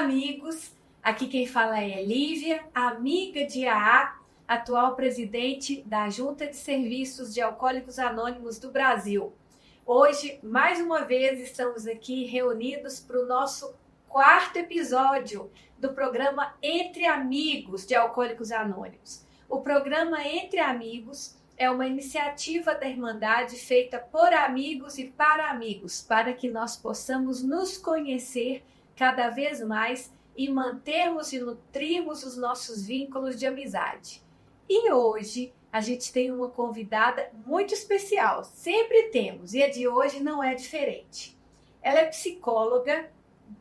amigos, aqui quem fala é Lívia, amiga de AA, atual presidente da Junta de Serviços de Alcoólicos Anônimos do Brasil. Hoje, mais uma vez, estamos aqui reunidos para o nosso quarto episódio do programa Entre Amigos de Alcoólicos Anônimos. O programa Entre Amigos é uma iniciativa da Irmandade feita por amigos e para que nós possamos nos conhecer cada vez mais e mantermos e nutrirmos os nossos vínculos de amizade. E hoje a gente tem uma convidada muito especial, sempre temos, e a de hoje não é diferente. Ela é psicóloga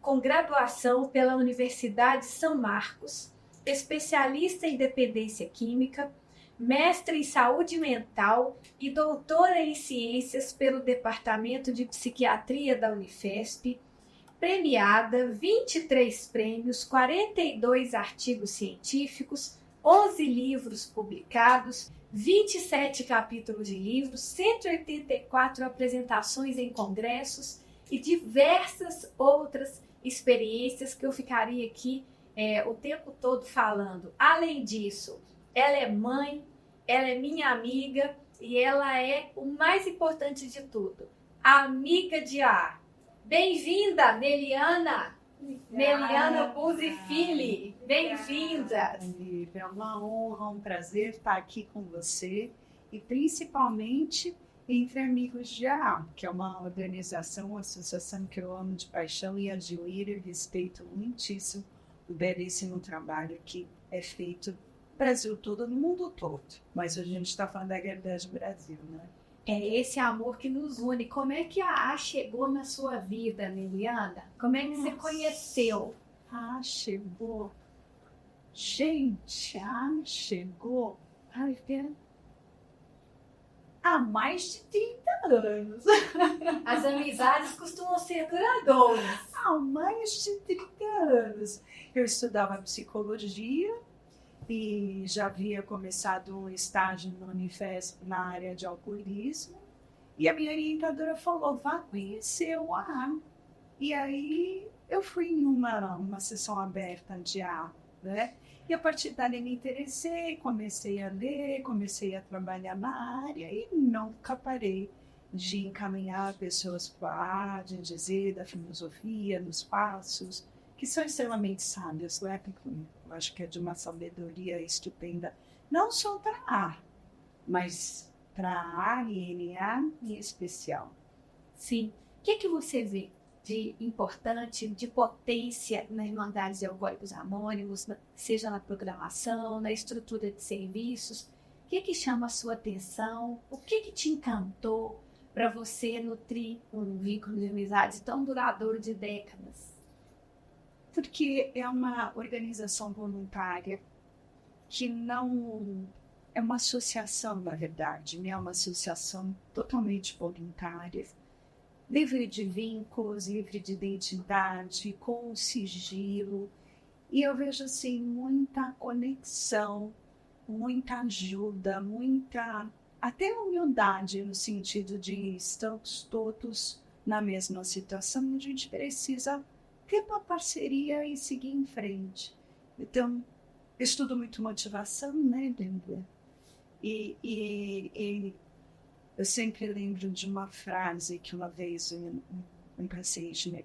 com graduação pela Universidade São Marcos, especialista em dependência química, mestre em saúde mental e doutora em ciências pelo Departamento de Psiquiatria da Unifesp, premiada, 23 prêmios, 42 artigos científicos, 11 livros publicados, 27 capítulos de livros, 184 apresentações em congressos e diversas outras experiências que eu ficaria aqui o tempo todo falando. Além disso, ela é mãe, ela é minha amiga e ela é o mais importante de tudo, amiga de AA. Bem-vinda, Meliana! Meliana Buzzi Filho, bem-vinda! É uma honra, um prazer estar aqui com você e principalmente Entre Amigos de AA, que é uma organização, uma associação que eu amo de paixão e admiro e respeito muitíssimo o belíssimo trabalho que é feito no Brasil todo, no mundo todo. Mas a gente está falando da realidade do Brasil, né? É esse amor que nos une. Como é que a AA chegou na sua vida, Meliana? Como é que você conheceu? Chegou. Gente, chegou. Há mais de 30 anos. As amizades costumam ser duradouras. Há mais de 30 anos. Eu estudava psicologia e já havia começado um estágio no Unifesp na área de alcoolismo. E a minha orientadora falou, vá conhecer o AA. E aí eu fui em uma sessão aberta de AA, né? E a partir dali me interessei, comecei a ler, comecei a trabalhar na área e nunca parei de encaminhar pessoas para a AA, de dizer da filosofia, dos passos, que são extremamente sábios, né? Eu acho que é de uma sabedoria estupenda, não só para A, mas para A e NA em especial. Sim. O que você vê de importante, de potência na Irmandade de Alcoólicos Anônimos, seja na programação, na estrutura de serviços? O que chama a sua atenção? O que te encantou para você nutrir um vínculo de amizade tão duradouro de décadas? Porque é uma organização voluntária que não é uma associação, na verdade, né? É uma associação totalmente voluntária, livre de vínculos, livre de identidade, com sigilo. E eu vejo assim muita conexão, muita ajuda, muita até humildade no sentido de estamos todos na mesma situação, a gente precisa ter uma parceria e seguir em frente. Então, eu estudo muito motivação, né, Lívia? E eu sempre lembro de uma frase que uma vez um paciente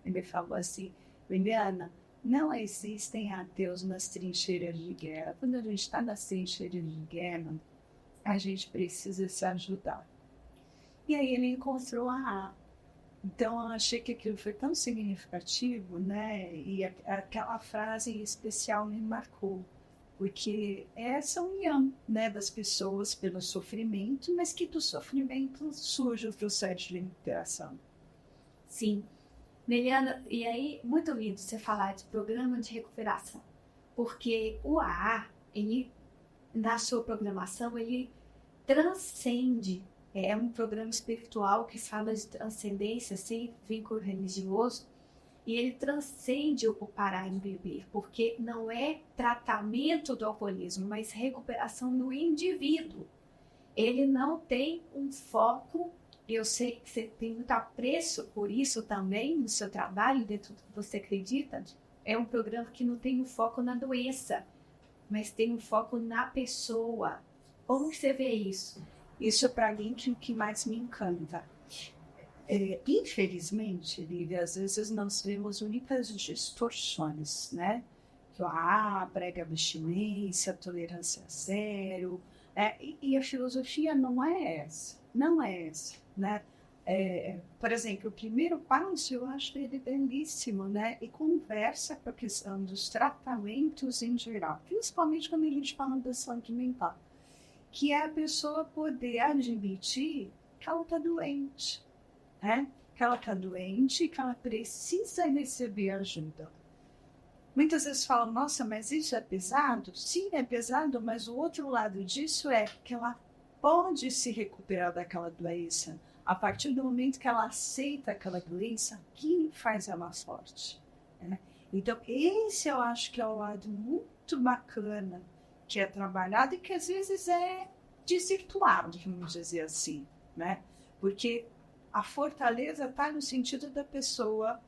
me falou assim, Liliana, não existem ateus nas trincheiras de guerra. Quando a gente está nas trincheiras de guerra, a gente precisa se ajudar. E aí ele encontrou a AA. Então, eu achei que aquilo foi tão significativo, né? E aquela frase em especial me marcou, porque é essa união, né, das pessoas pelo sofrimento, mas que do sofrimento surge o processo de interação. Sim. Meliana, e aí, muito lindo você falar de programa de recuperação, porque o AA, ele, na sua programação, ele transcende. É um programa espiritual que fala de transcendência sem vínculo religioso e ele transcende o parar em beber, porque não é tratamento do alcoolismo, mas recuperação do indivíduo. Ele não tem um foco, eu sei que você tem muito apreço por isso também no seu trabalho, dentro do que você acredita, é um programa que não tem um foco na doença, mas tem um foco na pessoa. Como você vê isso? Isso, para mim, é o que mais me encanta. Infelizmente, Lívia, às vezes nós vemos muitas distorções, né? Que prega abstinência, tolerância zero, e a filosofia não é essa, né? Por exemplo, o primeiro passo eu acho ele belíssimo, né? E conversa com a questão dos tratamentos em geral, principalmente quando a gente fala da saúde mental, que é a pessoa poder admitir que ela está doente, né? Que ela está doente e que ela precisa receber ajuda. Muitas vezes falam, nossa, mas isso é pesado? Sim, é pesado, mas o outro lado disso é que ela pode se recuperar daquela doença. A partir do momento que ela aceita aquela doença, que faz ela forte, né? Então, esse eu acho que é o lado muito bacana que é trabalhado e que às vezes é desvirtuado, vamos dizer assim, né? Porque a fortaleza está no sentido da pessoa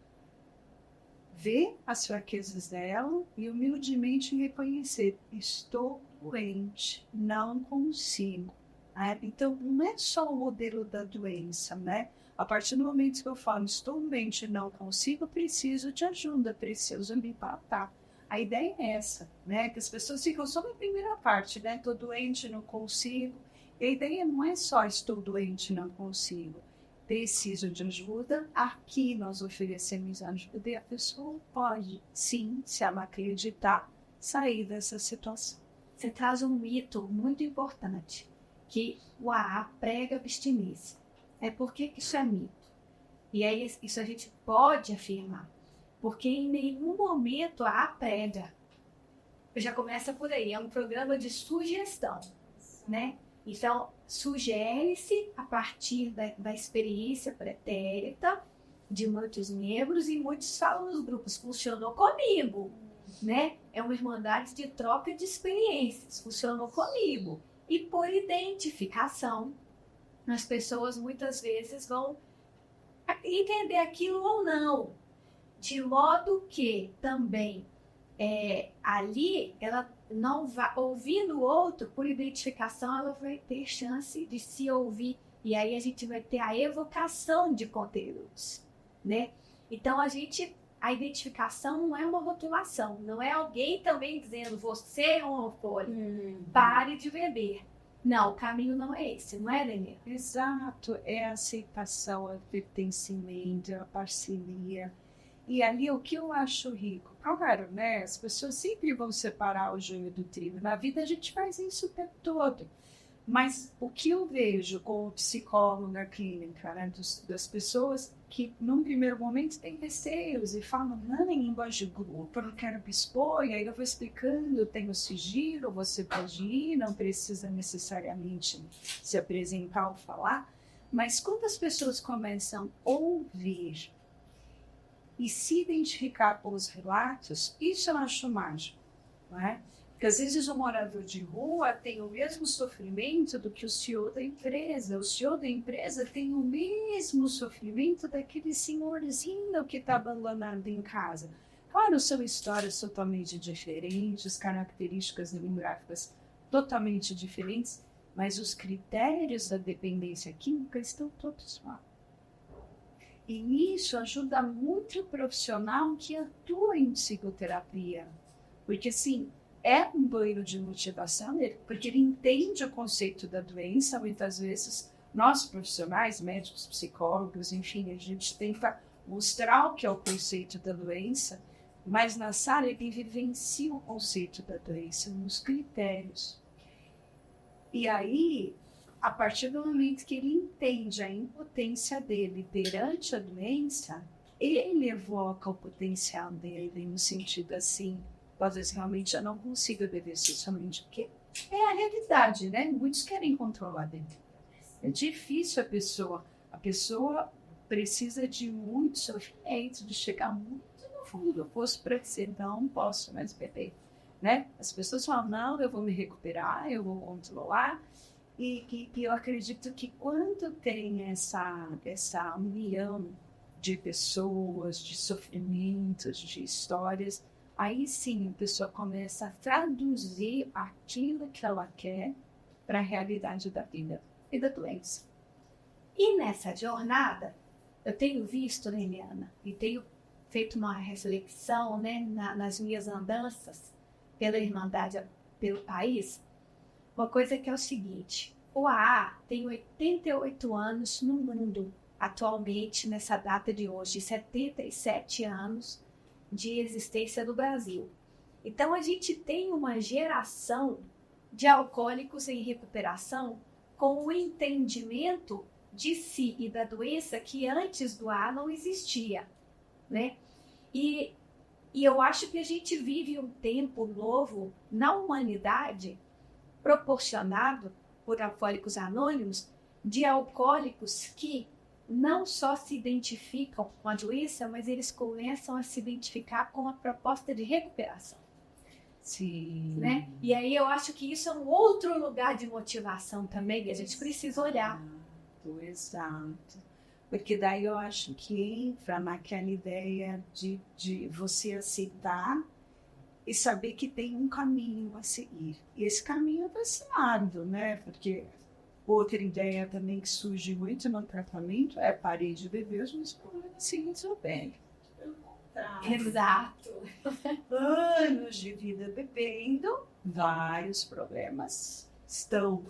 ver as fraquezas dela e humildemente reconhecer: estou doente, não consigo. Então, não é só o modelo da doença, né? A partir do momento que eu falo, estou doente, não consigo, preciso de ajuda, preciso me tratar. A ideia é essa, né? Que as pessoas ficam só na primeira parte, né? Estou doente, não consigo. E a ideia não é só estou doente, não consigo. Preciso de ajuda. Aqui nós oferecemos ajuda e a pessoa pode, sim, se ela acreditar, sair dessa situação. Você traz um mito muito importante, que o AA prega abstinência. Por que isso é mito? E aí isso a gente pode afirmar, porque em nenhum momento a AA prega. Já começa por aí, é um programa de sugestão, né? Então, sugere-se a partir da experiência pretérita de muitos membros, e muitos falam nos grupos, funcionou comigo, né? É uma irmandade de troca de experiências, funcionou comigo. E por identificação, as pessoas muitas vezes vão entender aquilo ou não, de modo que também ali ela não vai ouvindo o outro por identificação, ela vai ter chance de se ouvir, e aí a gente vai ter a evocação de conteúdos, né? Então a identificação não é uma rotulação, não é alguém também dizendo você é um alcoólico, pare de beber. Não, o caminho não é esse, não é, Daniela? Exato, é a aceitação, o pertencimento, a parceria. E ali o que eu acho rico, claro, né? As pessoas sempre vão separar o joio do trigo. Na vida a gente faz isso o tempo todo. Mas o que eu vejo como psicóloga clínica, né, das pessoas que num primeiro momento têm receios e falam, não, em linguagem de grupo, eu não quero me expor, e aí eu vou explicando, tenho sigilo, você pode ir, não precisa necessariamente se apresentar ou falar. Mas quando as pessoas começam a ouvir e se identificar com os relatos, isso eu acho mágico, não é? Porque às vezes o morador de rua tem o mesmo sofrimento do que o CEO da empresa. O CEO da empresa tem o mesmo sofrimento daquele senhorzinho que está abandonado em casa. Claro, são histórias totalmente diferentes, características demográficas totalmente diferentes, mas os critérios da dependência química estão todos lá. E isso ajuda muito o profissional que atua em psicoterapia. Porque, assim, é um banho de motivação, porque ele entende o conceito da doença. Muitas vezes, nós profissionais, médicos, psicólogos, enfim, a gente tenta mostrar o que é o conceito da doença, mas na sala ele vivencia o conceito da doença, nos critérios. E aí, a partir do momento que ele entende a impotência dele perante a doença, ele evoca o potencial dele no sentido assim, às vezes realmente eu não consigo beber socialmente, porque é a realidade, né? Muitos querem controlar dentro. É difícil a pessoa precisa de muito sofrimento, de chegar muito no fundo. Eu fosse para dizer, não posso mais beber, né? As pessoas falam, não, eu vou me recuperar, eu vou controlar. E eu acredito que quando tem essa união de pessoas, de sofrimentos, de histórias, aí sim a pessoa começa a traduzir aquilo que ela quer para a realidade da vida e da doença. E nessa jornada, eu tenho visto, né, Eliana, e tenho feito uma reflexão, né, nas minhas andanças pela Irmandade, pelo país, uma coisa que é o seguinte: o AA tem 88 anos no mundo, atualmente, nessa data de hoje, 77 anos de existência do Brasil. Então, a gente tem uma geração de alcoólicos em recuperação com o entendimento de si e da doença que antes do AA não existia, né? E eu acho que a gente vive um tempo novo na humanidade proporcionado por Alcoólicos Anônimos, de alcoólicos que não só se identificam com a doença, mas eles começam a se identificar com a proposta de recuperação. Sim. Né? E aí eu acho que isso é um outro lugar de motivação também, que a gente precisa olhar. Exato. Porque daí eu acho que entra naquela ideia de você aceitar e saber que tem um caminho a seguir. E esse caminho vai ser árduo, né? Porque outra ideia também que surge muito no tratamento é parei de beber, os meus problemas se resolverem. Exato. Anos de vida bebendo, vários problemas estão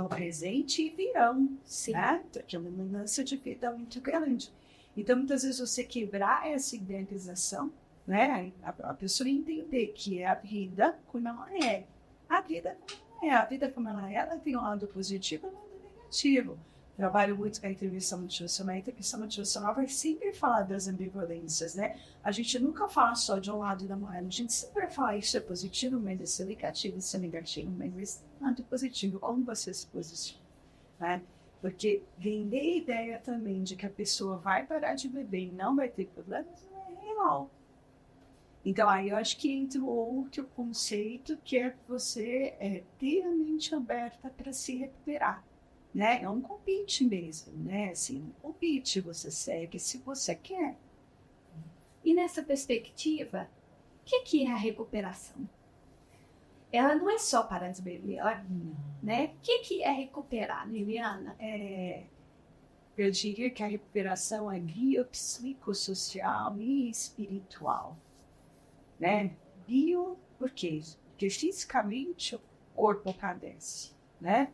presentes e virão. Sim. Né? É uma mudança de vida muito grande. Então, muitas vezes, você quebrar essa idealização, né? A pessoa entender que é a vida como ela é. A vida como ela é. A vida como ela tem um lado positivo e um lado negativo. Trabalho muito com a intervenção motivacional. A intervenção motivacional vai sempre falar das ambivalências, né? A gente nunca fala só de um lado da moeda. A gente sempre vai falar isso é positivo, mas isso é negativo, isso é negativo, mas isso é lado positivo. Como você se posiciona, né? Porque vender a ideia também de que a pessoa vai parar de beber e não vai ter problemas não é real. Então, aí eu acho que entra o outro conceito, que é você ter a mente aberta para se recuperar. Né? É um convite mesmo, né? Assim, um convite, você segue se você quer. E nessa perspectiva, o que é a recuperação? Ela não é só parar de beber, né? O que é recuperar, Liliana? Eu diria que a recuperação é biopsicossocial e espiritual. Né? Bio, por quê? Porque fisicamente o corpo padece, né?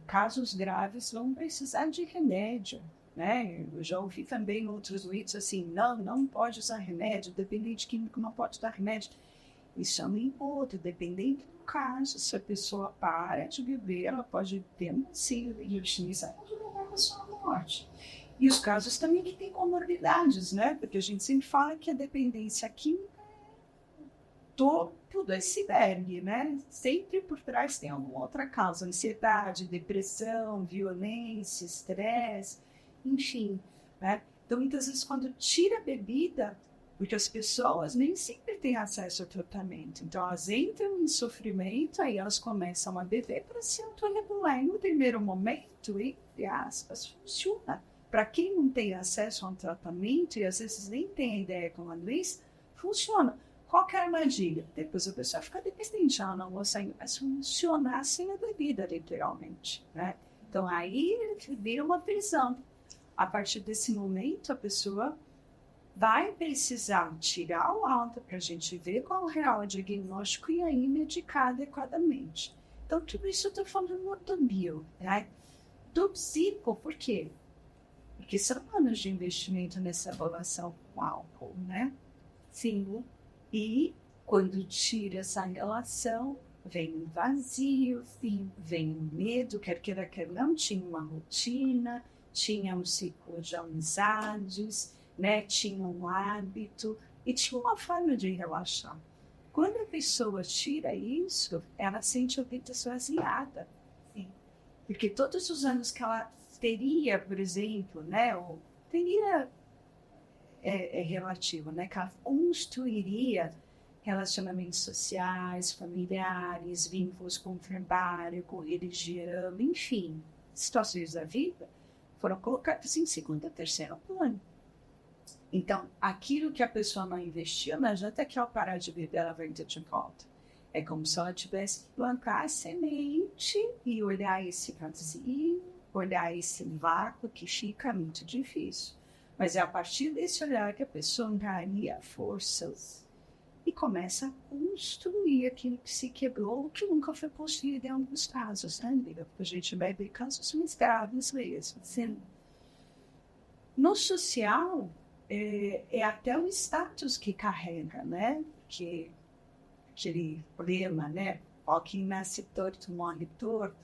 Casos graves vão precisar de remédio, né? Eu já ouvi também outros doentes assim, não pode usar remédio, dependente químico não pode dar remédio. Isso é um outro, dependendo do caso, se a pessoa para de beber, ela pode ter um ciclo e utilizar para levar a sua morte. E os casos também que têm comorbidades, né? Porque a gente sempre fala que a dependência química tudo iceberg, né? Sempre por trás tem alguma outra causa, ansiedade, depressão, violência, estresse, enfim, né? Então, muitas vezes, quando tira a bebida, porque as pessoas nem sempre têm acesso ao tratamento, então elas entram em sofrimento, aí elas começam a beber para se autorregular. E no primeiro momento, entre aspas, funciona. Para quem não tem acesso ao tratamento e às vezes nem tem ideia com a doença, funciona. Qual que é a armadilha? Depois a pessoa fica dependente, não vou sair, mas funcionar sem a bebida, literalmente, né? Então aí vira uma prisão. A partir desse momento, a pessoa vai precisar tirar o alta para a gente ver qual é o real diagnóstico e aí medicar adequadamente. Então, tudo isso eu estou falando do bio, né? Do psico, por quê? Porque são anos de investimento nessa relação com o álcool, né? Sim. E quando tira essa relação, vem um vazio, vem um medo, quer queira, quer não, tinha uma rotina, tinha um ciclo de amizades, né? Tinha um hábito e tinha uma forma de relaxar. Quando a pessoa tira isso, ela sente a vida esvaziada. Sim. Porque todos os anos que ela teria, por exemplo, né? Ou teria... É relativo, né? Que ela construiria relacionamentos sociais, familiares, vínculos com o trabalho, com religião, enfim, situações da vida foram colocadas em segundo e terceiro plano. Então, aquilo que a pessoa não investiu, não adianta que ao parar de beber, ela vai ter de volta. É como se ela tivesse que plantar a semente e olhar esse vazio, olhar esse vácuo que fica muito difícil. Mas é a partir desse olhar que a pessoa ganha forças e começa a construir aquilo que se quebrou, que nunca foi construído em alguns casos, né, amiga? Porque a gente vai ver casos mais graves mesmo. Assim. No social, é até o status que carrega, né? Que aquele lema, né? Ó, quem nasce torto morre torto.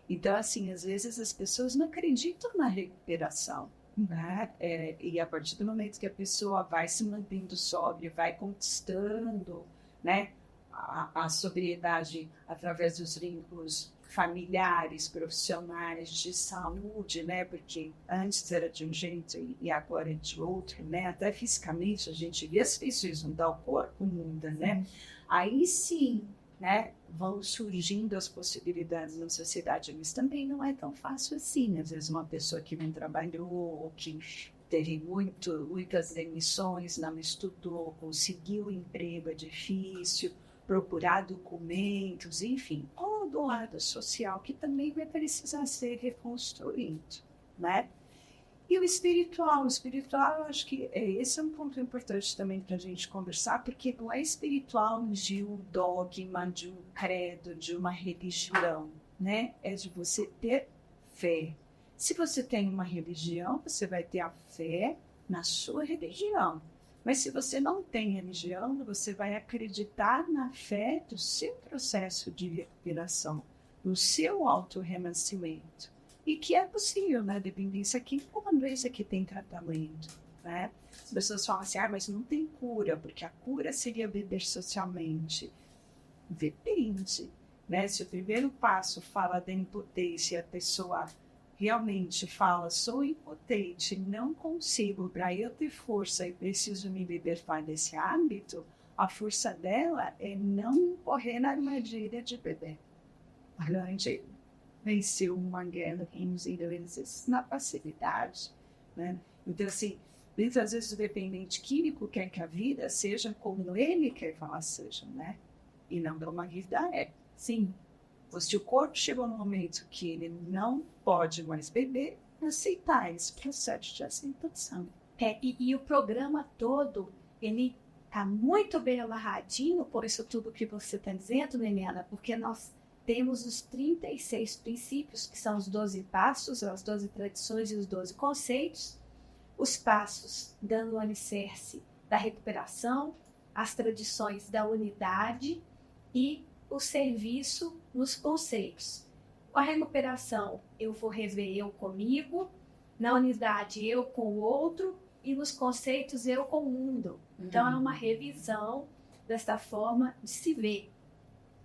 Então, assim, às vezes as pessoas não acreditam na recuperação. Né? E a partir do momento que a pessoa vai se mantendo sóbria, vai conquistando, né, a sobriedade através dos vínculos familiares, profissionais, de saúde, né, porque antes era de um jeito e agora é de outro, né, até fisicamente a gente vê as pessoas mudar, o corpo muda, né, aí sim, né, vão surgindo as possibilidades na sociedade, mas também não é tão fácil assim. Às vezes uma pessoa que não trabalhou, ou que teve muitas demissões, não estudou, conseguiu um emprego, é difícil, procurar documentos, enfim, todo o lado social que também vai precisar ser reconstruído, né? E o espiritual, eu acho que esse é um ponto importante também para a gente conversar, porque não é espiritual de um dogma, de um credo, de uma religião, né? É de você ter fé. Se você tem uma religião, você vai ter a fé na sua religião. Mas se você não tem religião, você vai acreditar na fé do seu processo de recuperação, do seu autorrenascimento. E que é possível, né? Dependência aqui, uma doença que tem tratamento, né? As pessoas falam assim, mas não tem cura, porque a cura seria beber socialmente. Depende, né? Se o primeiro passo fala da impotência e a pessoa realmente fala, sou impotente, não consigo, para eu ter força e preciso me libertar desse hábito, a força dela é não correr na armadilha de beber. A grande venceu uma guerra na facilidade, né? Então, assim, muitas vezes o dependente químico quer que a vida seja como ele quer que ela seja, né? E não como a vida é. Sim, se o corpo chegou no momento que ele não pode mais beber, aceitar esse processo de aceitação. E o programa todo, ele está muito bem amarradinho por isso tudo que você está dizendo, Liliana, porque nós temos os 36 princípios, que são os 12 passos, as 12 tradições e os 12 conceitos. Os passos dando o alicerce da recuperação, as tradições da unidade e o serviço nos conceitos. A recuperação, eu vou rever eu comigo, na unidade eu com o outro e nos conceitos eu com o mundo. Então é uma revisão dessa forma de se ver.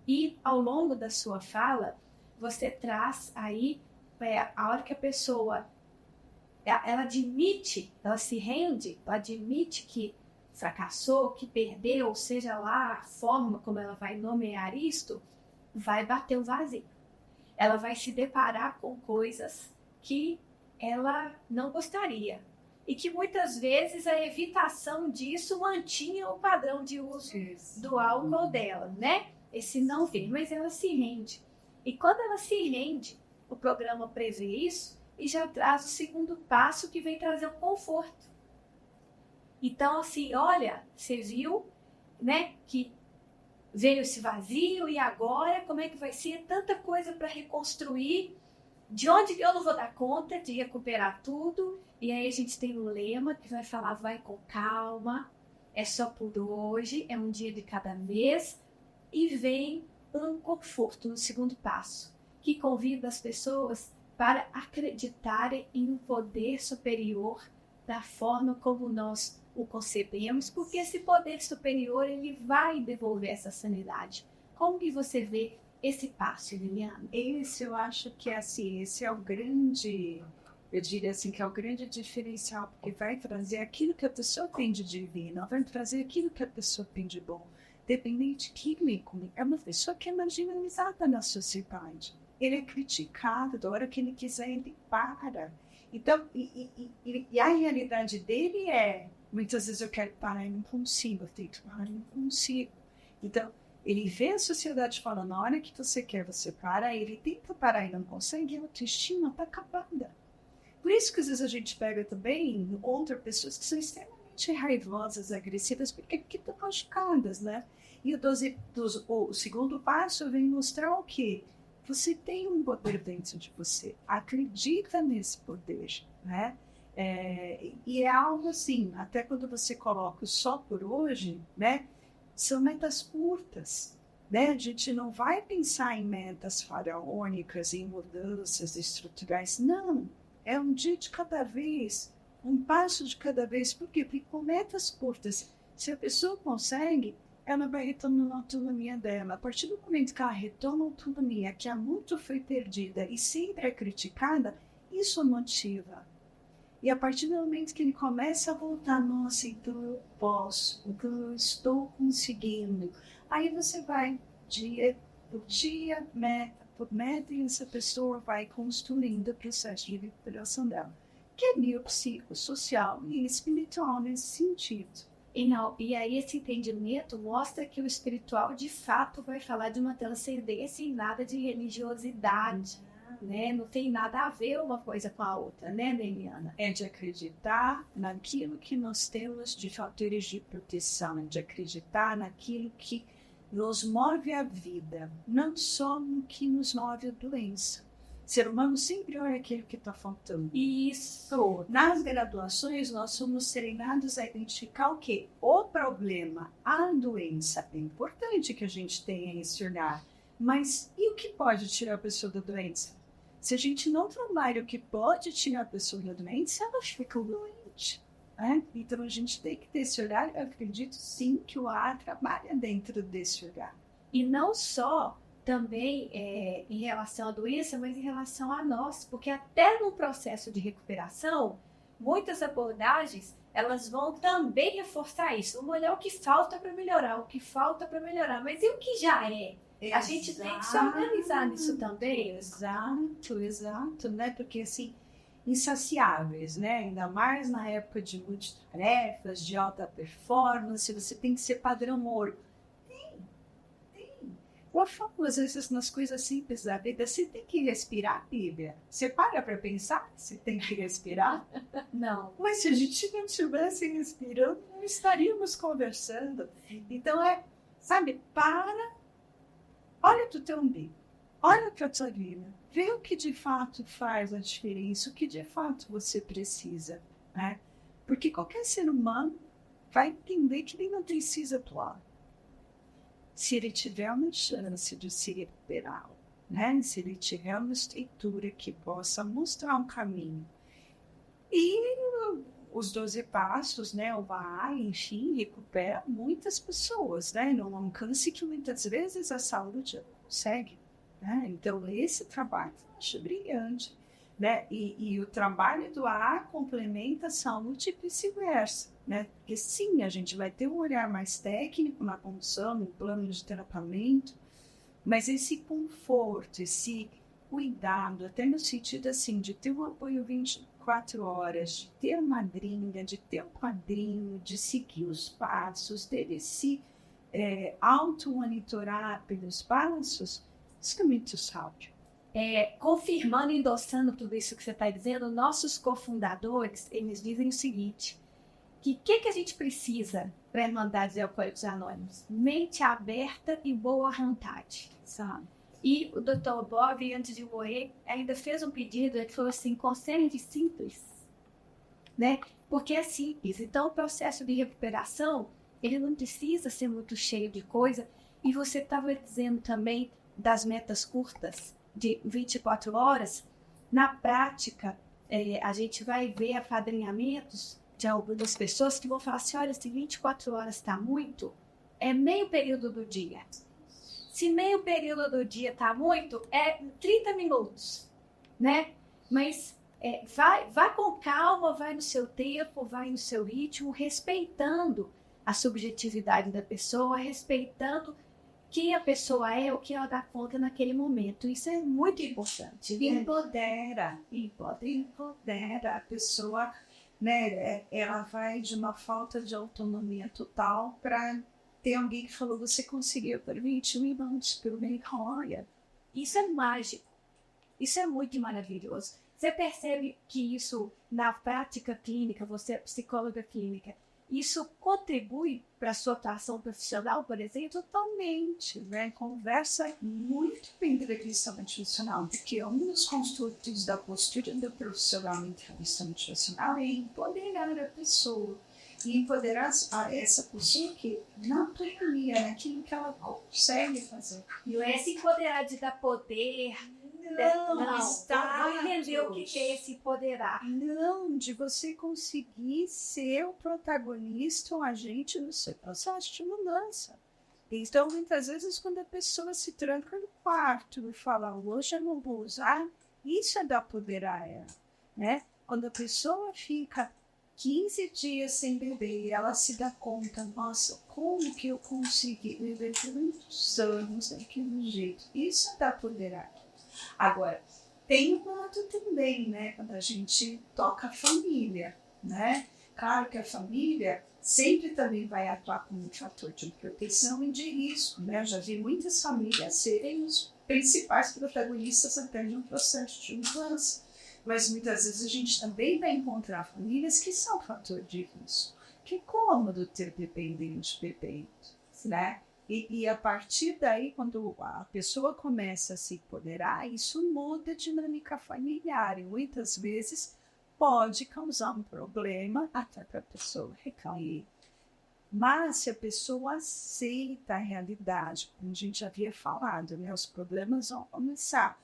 E ao longo da sua fala, você traz aí a hora que a pessoa ela admite, ela se rende, ela admite que fracassou, que perdeu, seja lá a forma como ela vai nomear isto, vai bater o vazio. Ela vai se deparar com coisas que ela não gostaria. E que muitas vezes a evitação disso mantinha o padrão de uso do álcool dela, né? Esse não ver, mas ela se rende. E quando ela se rende, o programa prevê isso e já traz o segundo passo que vem trazer o conforto. Então, assim, olha, você viu, né, que veio esse vazio e agora como é que vai ser? Tanta coisa para reconstruir, de onde eu não vou dar conta de recuperar tudo. E aí a gente tem um lema que vai falar, vai com calma, é só por hoje, é um dia de cada mês. E vem um conforto no segundo passo, que convida as pessoas para acreditarem em um poder superior da forma como nós o concebemos, porque esse poder superior ele vai devolver essa sanidade. Como que você vê esse passo, Liliana? Esse eu acho que é assim, esse é o grande, eu diria assim, que é o grande diferencial, porque vai trazer aquilo que a pessoa tem de divino, vai trazer aquilo que a pessoa tem de bom. Dependente químico é uma pessoa que é marginalizada na sociedade. Ele é criticado, da hora que ele quiser, ele para. Então, e a realidade dele é Muitas vezes eu quero parar e não consigo, eu tenho que parar e não consigo. Então, ele vê a sociedade falando, na hora que você quer, você para, ele tenta parar e não consegue, e a autoestima está acabada. Por isso que às vezes a gente pega também outra pessoas que são extremamente raivosas, agressivas, porque estão machucadas, né? E o segundo passo vem mostrar o quê? Você tem um poder dentro de você, acredita nesse poder, né? E é algo assim, até quando você coloca só por hoje, né? São metas curtas, né? A gente não vai pensar em metas faraônicas, em mudanças estruturais, não. É um dia de cada vez, um passo de cada vez. Por quê? Porque com metas curtas, se a pessoa consegue, ela vai retomando a autonomia dela. A partir do momento que ela retoma a autonomia, que há muito foi perdida e sempre é criticada, isso motiva. E a partir do momento que ele começa a voltar, nossa, então eu posso, então eu estou conseguindo. Aí você vai, dia por dia, meta por meta, e essa pessoa vai construindo o processo de recuperação dela, que é biopsicossocial e espiritual nesse sentido. E aí esse entendimento mostra que o espiritual de fato vai falar de uma transcendência e nada de religiosidade, né? Não tem nada a ver uma coisa com a outra, né, Liliana? É de acreditar naquilo que nós temos de fatores de proteção, é de acreditar naquilo que nos move a vida, não só no que nos move a doença. O ser humano sempre olha aquilo que está faltando. Isso. Nas graduações, nós somos treinados a identificar o quê? O problema, a doença. É importante que a gente tenha esse olhar. Mas e o que pode tirar a pessoa da doença? Se a gente não trabalha o que pode tirar a pessoa da doença, ela fica doente. Então a gente tem que ter esse olhar. Eu acredito sim que o ar trabalha dentro desse olhar. E não só também em relação à doença, mas em relação a nós, porque até no processo de recuperação, muitas abordagens elas vão também reforçar isso. Vamos olhar o que falta para melhorar, o que falta para melhorar, mas e o que já é? A gente tem que se organizar nisso também. Exato, né? Porque assim, insaciáveis, né? Ainda mais na época de multitarefas, de alta performance, você tem que ser padrão ouro. Tem. Eu falo às vezes nas coisas simples da vida, você tem que respirar, Bíblia. Você para pensar que você tem que respirar? Não. Mas se a gente não estivesse respirando, não estaríamos conversando. Então sabe, olha para o teu umbigo, olha para a tua vida, vê o que de fato faz a diferença, o que de fato você precisa, né? Porque qualquer ser humano vai entender que ele não precisa atuar. Se ele tiver uma chance de se recuperar, né? Se ele tiver uma estrutura que possa mostrar um caminho. E os 12 passos, né? O Bahá'í, enfim, recupera muitas pessoas, né? Num alcance que muitas vezes a saúde não consegue. Né? Então, esse trabalho eu acho brilhante. Né? E o trabalho do ar complementa a saúde e vice-versa. Né? Porque sim, a gente vai ter um olhar mais técnico na condução, no plano de tratamento, mas esse conforto, esse cuidado, até no sentido assim, de ter um apoio 24 horas, de ter uma madrinha, de ter um padrinho, de seguir os passos, dele se auto-monitorar pelos passos, isso é muito sábio. Confirmando e endossando tudo isso que você está dizendo, nossos cofundadores, eles dizem o seguinte, que a gente precisa para a Irmandade de Alcoólicos Anônimos? Mente aberta e boa vontade, sabe? E o Dr. Bob, antes de morrer, ainda fez um pedido, ele falou assim, conselho simples, né? Porque é simples. Então, o processo de recuperação, ele não precisa ser muito cheio de coisa. E você estava dizendo também das metas curtas, de 24 horas. Na prática, a gente vai ver apadrinhamentos de algumas pessoas que vão falar assim, olha, se 24 horas está muito, é meio período do dia. Se meio período do dia está muito, é 30 minutos, né? Mas vai com calma, vai no seu tempo, vai no seu ritmo, respeitando a subjetividade da pessoa, respeitando quem a pessoa é, o que ela dá conta naquele momento. Isso é muito importante. Empodera a pessoa, né? Ela vai de uma falta de autonomia total para ter alguém que falou, você conseguiu por 21 anos por meio, olha. Isso é mágico. Isso é muito maravilhoso. Você percebe que isso, na prática clínica, você é psicóloga clínica, isso contribui para a sua atuação profissional, por exemplo? Totalmente, né? Conversa muito bem da integração motivacional, porque um dos construtos da postura do profissional em integração motivacional é empoderar a pessoa. E empoderar essa pessoa que na autonomia, naquilo que ela consegue fazer. Não é se empoderar de dar poder. Não, está entender o que é esse empoderar. Não, de você conseguir ser o protagonista, o agente no seu processo de mudança. Então, muitas vezes, quando a pessoa se tranca no quarto e fala, hoje eu não vou usar, isso é dar poder a ela, né? Quando a pessoa fica 15 dias sem beber e ela se dá conta, nossa, como que eu consegui beber por muitos anos daquele jeito? Isso é dar poder a ela. Agora, tem um lado também, né? Quando a gente toca a família, né? Claro que a família sempre também vai atuar como um fator de proteção e de risco, né? Eu já vi muitas famílias serem os principais protagonistas até de um processo de mudança. Mas muitas vezes a gente também vai encontrar famílias que são fator de risco. Que é cômodo ter dependente bebendo, né? E a partir daí, quando a pessoa começa a se empoderar, isso muda a dinâmica familiar e muitas vezes pode causar um problema até para a pessoa recair. Mas se a pessoa aceita a realidade, como a gente já havia falado, né, os problemas vão começar.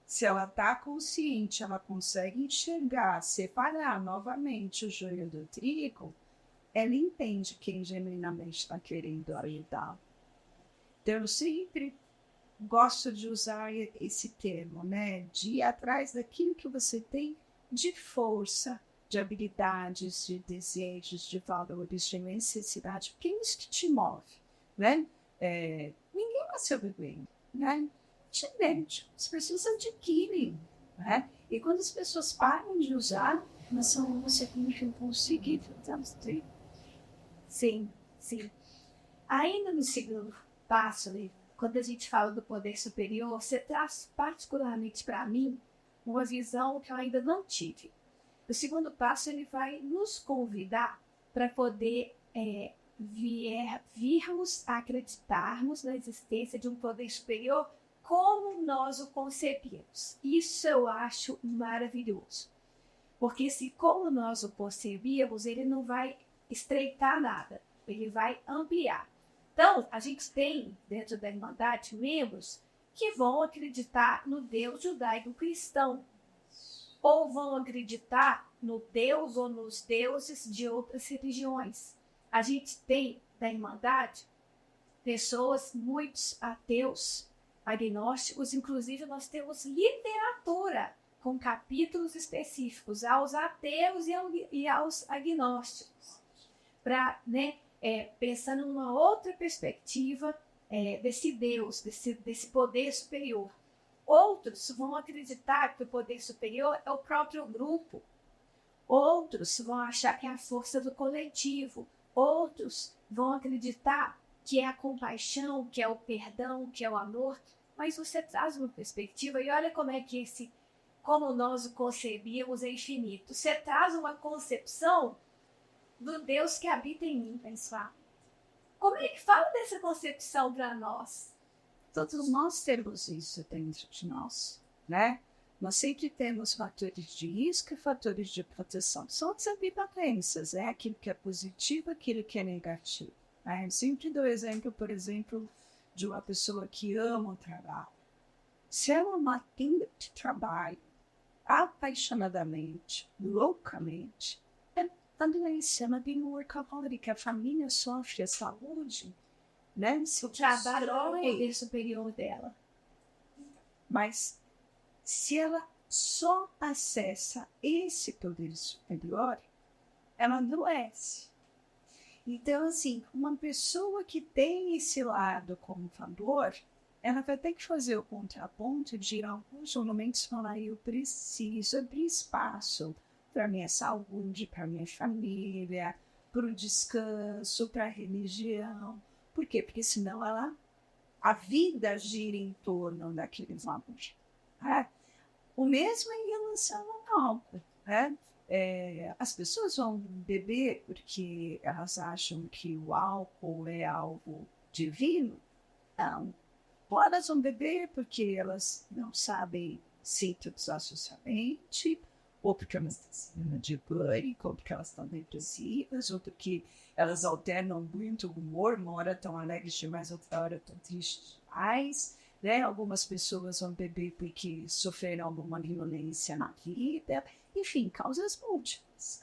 Se ela está consciente, ela consegue enxergar, separar novamente o joio do trigo, ela entende quem genuinamente está querendo ajudar. Então, eu sempre gosto de usar esse termo, né? De ir atrás daquilo que você tem de força, de habilidades, de desejos, de valores, de necessidade. Porque é isso que te move, né? Ninguém nasceu bebendo, né? Genético. As pessoas adquirem, né? E quando as pessoas param de usar, elas são você tem conseguir fazer. Sim, sim. Ainda no segundo passo, né, quando a gente fala do poder superior, você traz particularmente para mim uma visão que eu ainda não tive. O segundo passo, ele vai nos convidar para poder virmos acreditarmos na existência de um poder superior como nós o concebemos. Isso eu acho maravilhoso. Porque se como nós o concebíamos, ele não vai estreitar nada, ele vai ampliar. Então, a gente tem, dentro da Irmandade, membros que vão acreditar no Deus judaico-cristão, ou vão acreditar no Deus ou nos deuses de outras religiões. A gente tem, da Irmandade, pessoas, muitos ateus, agnósticos, inclusive nós temos literatura com capítulos específicos aos ateus e aos agnósticos, para, né, pensando numa outra perspectiva desse Deus, desse poder superior. Outros vão acreditar que o poder superior é o próprio grupo. Outros vão achar que é a força do coletivo. Outros vão acreditar que é a compaixão, que é o perdão, que é o amor. Mas você traz uma perspectiva e olha como é que como nós o concebíamos é infinito. Você traz uma concepção do Deus que habita em mim, pessoal. Como é que fala dessa concepção para nós? Todos nós temos isso dentro de nós, né? Nós sempre temos fatores de risco e fatores de proteção. São as ambivalências, aquilo que é positivo, aquilo que é negativo. Né? Eu sempre dou exemplo, por exemplo, de uma pessoa que ama o trabalho. Se ela não tem de trabalho apaixonadamente, loucamente, a doença, ela tem um workaholic, a família sofre, a saúde, né? O trabalho é o poder superior dela. Mas se ela só acessa esse poder superior, ela adoece. Então, assim, uma pessoa que tem esse lado como valor, ela vai ter que fazer o contraponto de, em alguns momentos, falar: eu preciso abrir espaço para a minha saúde, para a minha família, para o descanso, para a religião. Por quê? Porque senão a vida gira em torno daqueles valores. O mesmo em relação ao álcool. As pessoas vão beber porque elas acham que o álcool é algo divino. Não. Ou elas vão beber porque elas não sabem sintonizar socialmente, ou porque elas estão de pânico, ou porque elas estão depressivas, ou porque elas alternam muito o humor, uma hora estão alegres demais, outra hora estão tristes demais. Né? Algumas pessoas vão beber porque sofreram alguma violência na vida. Enfim, causas múltiplas.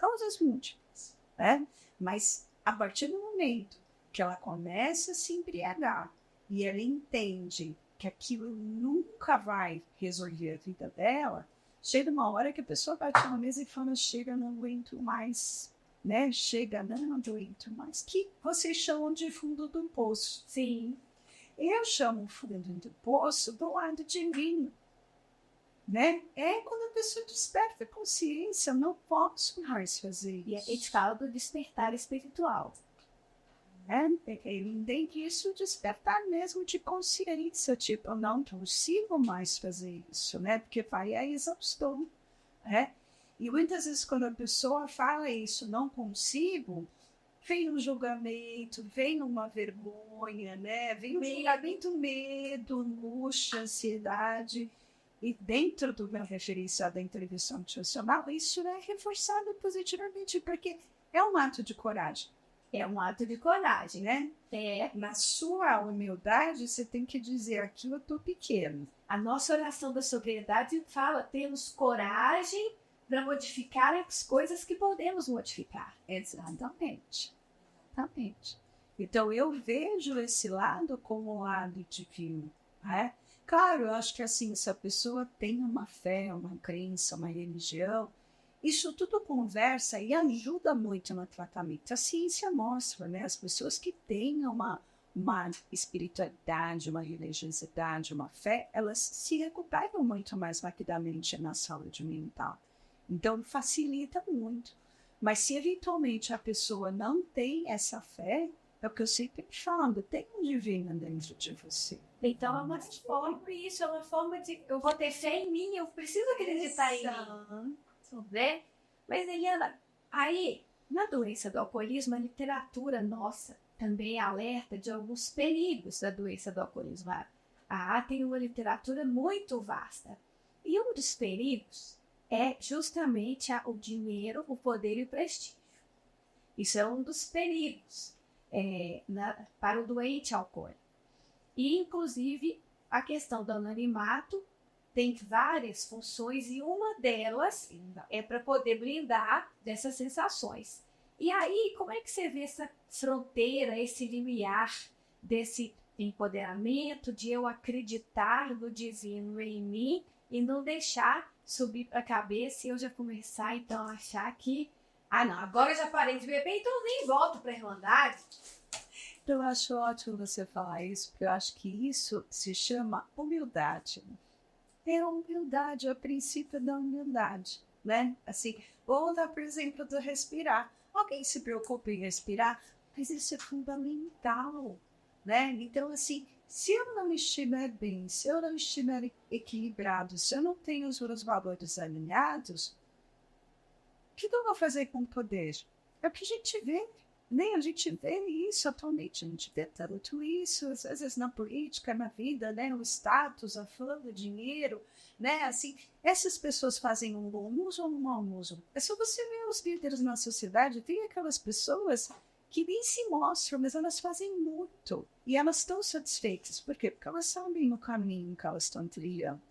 Né? Mas a partir do momento que ela começa a se embriagar e ela entende que aquilo nunca vai resolver a vida dela, chega uma hora que a pessoa bate na mesa e fala, chega, não aguento mais, né? Chega, não aguento mais. Que vocês chamam de fundo do poço. Sim. Eu chamo o fundo do poço do lado divino. Né? É quando a pessoa desperta a consciência, eu não posso mais fazer isso. E a gente fala do despertar espiritual. Ele entende isso, despertar mesmo de consciência, tipo, eu não consigo mais fazer isso, né? Porque vai a exaustão, né? E muitas vezes quando a pessoa fala isso, não consigo, vem um julgamento, vem uma vergonha, né? Vem um julgamento, medo, angústia, ansiedade. E dentro do meu referencial da intervenção nutricional, isso é reforçado positivamente, porque é um ato de coragem. É um ato de coragem, né? Na sua humildade, você tem que dizer, aqui eu estou pequeno. A nossa oração da sobriedade fala, temos coragem para modificar as coisas que podemos modificar. Exatamente. Então, eu vejo esse lado como um lado divino. Claro, eu acho que assim, se a pessoa tem uma fé, uma crença, uma religião, isso tudo conversa e ajuda muito no tratamento. A ciência mostra, né? As pessoas que têm uma espiritualidade, uma religiosidade, uma fé, elas se recuperam muito mais rapidamente na saúde mental. Então, facilita muito. Mas se eventualmente a pessoa não tem essa fé, é o que eu sempre falo, tem um divino dentro de você. Então é uma forma, isso é uma forma de, eu vou ter fé em mim, eu preciso acreditar em mim. Né? Mas, Eliana, aí, na doença do alcoolismo, a literatura nossa também alerta de alguns perigos da doença do alcoolismo. Tem uma literatura muito vasta. E um dos perigos é justamente o dinheiro, o poder e o prestígio. Isso é um dos perigos para o doente alcoólico. E, inclusive, a questão do anonimato tem várias funções e uma delas é para poder blindar dessas sensações. E aí, como é que você vê essa fronteira, esse limiar desse empoderamento, de eu acreditar no divino em mim e não deixar subir para a cabeça e eu já começar então a achar que não, agora eu já parei de beber, então eu nem volto para a Irmandade. Eu acho ótimo você falar isso, porque eu acho que isso se chama humildade. É a humildade, é o princípio da humildade, né? Assim, ou dá, por exemplo, do respirar. Alguém se preocupa em respirar, mas isso é fundamental, né? Então, assim, se eu não estiver bem, se eu não estiver equilibrado, se eu não tenho os meus valores alinhados, o que eu vou fazer com o poder? É o que a gente vê. Nem a gente vê isso atualmente, a gente vê tanto isso, às vezes na política, na vida, né, o status, a fama, o dinheiro, né, assim, essas pessoas fazem um bom uso ou um mau uso. É só você ver os líderes na sociedade, tem aquelas pessoas que nem se mostram, mas elas fazem muito, e elas estão satisfeitas, por quê? Porque elas sabem o caminho que elas estão trilhando,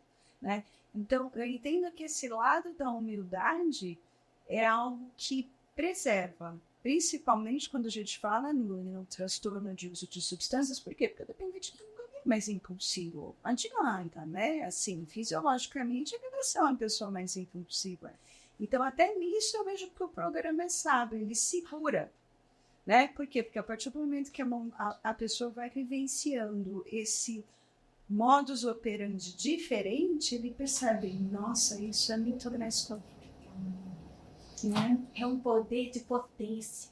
né, então eu entendo que esse lado da humildade é algo que preserva, principalmente quando a gente fala no transtorno de uso de substâncias. Por quê? Porque o dependente é mais impulsivo. Adianta, né? Assim, fisiologicamente, ele vai ser uma pessoa mais impulsiva. Então, até nisso, eu vejo que o programa é sábio, ele segura. Né? Por quê? Porque a partir do momento que a pessoa vai vivenciando esse modus operandi diferente, ele percebe, nossa, isso é muito honesto. né? É um poder de potência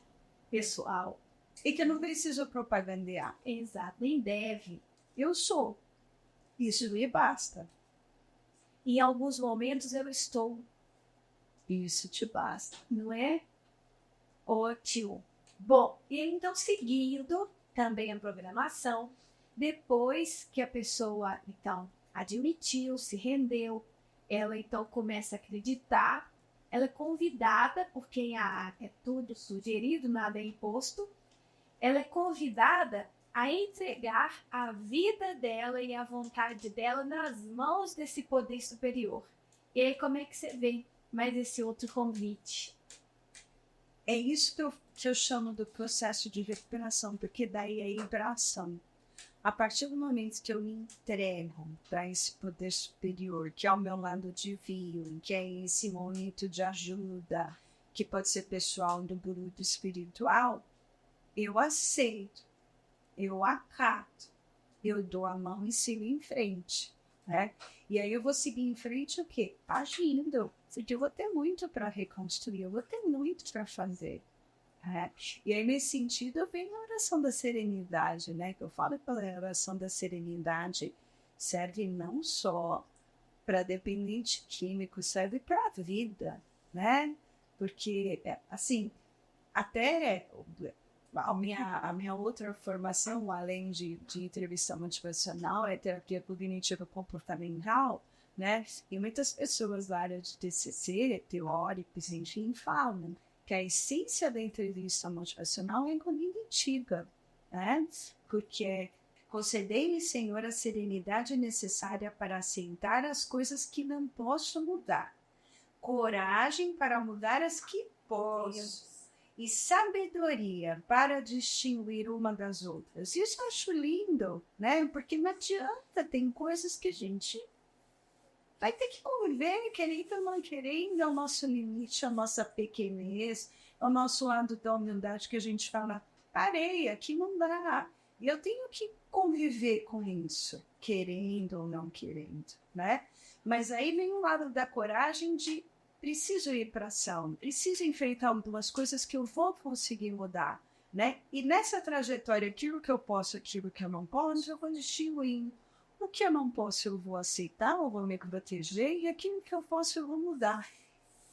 pessoal. E que eu não preciso propagandear. Exato, nem deve. Eu sou. Isso me basta. Em alguns momentos eu estou. Isso te basta. Não é? Ótimo. Bom, e então seguindo também a programação, depois que a pessoa então admitiu, se rendeu, ela então começa a acreditar, ela é convidada, porque em AA é tudo sugerido, nada é imposto, ela é convidada a entregar a vida dela e a vontade dela nas mãos desse poder superior. E aí como é que você vê mais esse outro convite? É isso que eu chamo do processo de recuperação, porque daí é interação. A partir do momento que eu me entrego para esse poder superior, que é o meu lado divino, que é esse momento de ajuda, que pode ser pessoal do grupo espiritual, eu aceito, eu acato, eu dou a mão e sigo em frente, né? E aí eu vou seguir em frente o quê? Agindo, porque eu vou ter muito para reconstruir, eu vou ter muito para fazer. E aí, nesse sentido, vem a oração da serenidade, né? Que eu falo pela oração da serenidade, serve não só para dependente químico, serve para a vida, né? Porque, assim, até a minha outra formação, além de entrevista motivacional, é terapia cognitiva comportamental, né? E muitas pessoas da área de TCC, teóricos, enfim, falam que a essência da entrevista motivacional é cognitiva, né? Porque concedei-me, Senhor, a serenidade necessária para aceitar as coisas que não posso mudar, coragem para mudar as que posso, e sabedoria para distinguir uma das outras. Isso eu acho lindo, né? Porque não adianta, tem coisas que a gente vai ter que conviver, querendo ou não querendo, é o nosso limite, a nossa pequenez, é o nosso lado da humildade que a gente fala, parei, aqui não dá. E eu tenho que conviver com isso, querendo ou não querendo, né? Mas aí vem o lado da coragem de preciso ir para ação, preciso enfrentar algumas coisas que eu vou conseguir mudar, né? E nessa trajetória, aquilo que eu posso, aquilo que eu não posso, eu vou distinguindo. O que eu não posso, eu vou aceitar, eu vou me proteger, e aquilo que eu posso, eu vou mudar.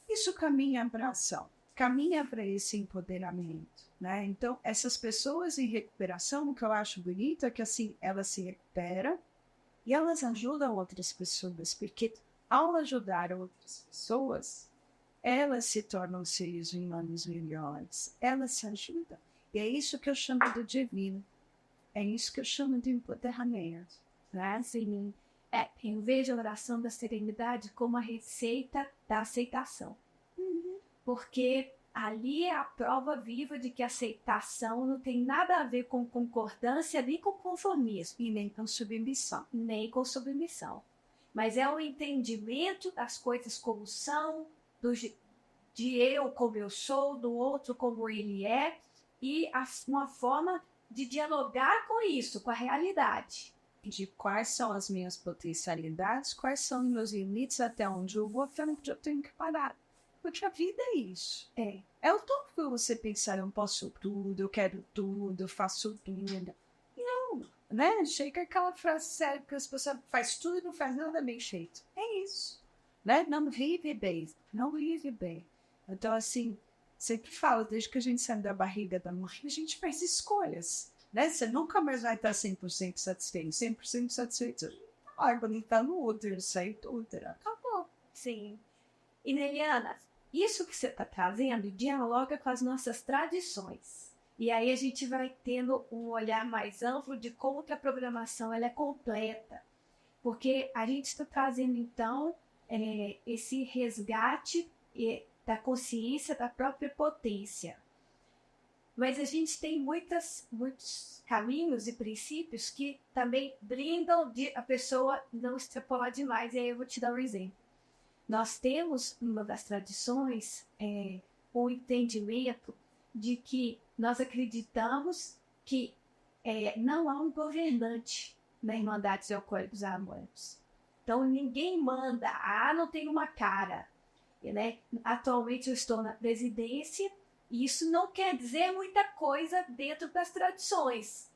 Isso caminha para a ação, caminha para esse empoderamento, né? Então, essas pessoas em recuperação, o que eu acho bonito é que, assim, elas se recuperam e elas ajudam outras pessoas, porque ao ajudar outras pessoas, elas se tornam seres humanos melhores, elas se ajudam. E é isso que eu chamo do divino, é isso que eu chamo de empoderamento. Né? Assim, eu vejo a oração da serenidade como a receita da aceitação. Porque ali é a prova viva de que a aceitação não tem nada a ver com concordância, nem com conformismo. E nem com submissão. Nem com submissão. Mas é o entendimento das coisas como são, de eu como eu sou, do outro como ele é, e uma forma de dialogar com isso, com a realidade. De quais são as minhas potencialidades, quais são os meus limites, até onde eu vou, até onde eu tenho que parar. Porque a vida é isso. É utópico você pensar, eu posso tudo, eu quero tudo, eu faço tudo. Não, né? Chega aquela frase séria que as pessoas faz tudo e não faz nada bem feito. É isso, né? Não vive bem, não vive bem. Então, assim, sempre falo, desde que a gente sai da barriga da mãe, a gente faz escolhas. Né? Você nunca mais vai estar 100% satisfeito, 100% satisfeito. Quando está no útero, sai do útero. Acabou. Sim. E, Neliana, isso que você está trazendo dialoga com as nossas tradições. E aí a gente vai tendo um olhar mais amplo de como que a programação ela é completa. Porque a gente está trazendo, então, esse resgate da consciência da própria potência. Mas a gente tem muitos caminhos e princípios que também blindam de a pessoa não extrapolar demais. E aí eu vou te dar um exemplo. Nós temos, numa das tradições, o entendimento de que nós acreditamos que não há um governante na Irmandade dos Alcoólicos Anônimos. Então ninguém manda, não tem uma cara. né? Atualmente eu estou na presidência e isso não quer dizer muita coisa dentro das tradições.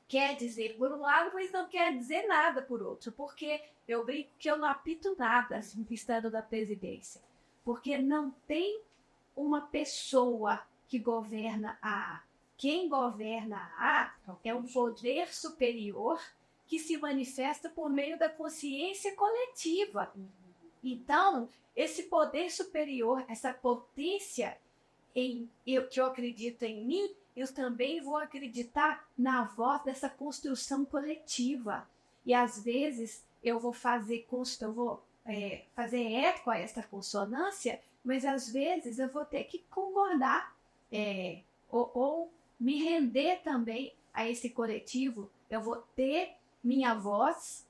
Quer dizer por um lado, mas não quer dizer nada por outro, porque eu brinco que eu não apito nada estando da presidência, porque não tem uma pessoa que governa a. Quem governa a é um poder superior que se manifesta por meio da consciência coletiva. Então, esse poder superior, essa potência que eu acredito em mim, eu também vou acreditar na voz dessa construção coletiva. E às vezes eu vou fazer eco a essa consonância, mas às vezes eu vou ter que concordar ou me render também a esse coletivo. Eu vou ter minha voz,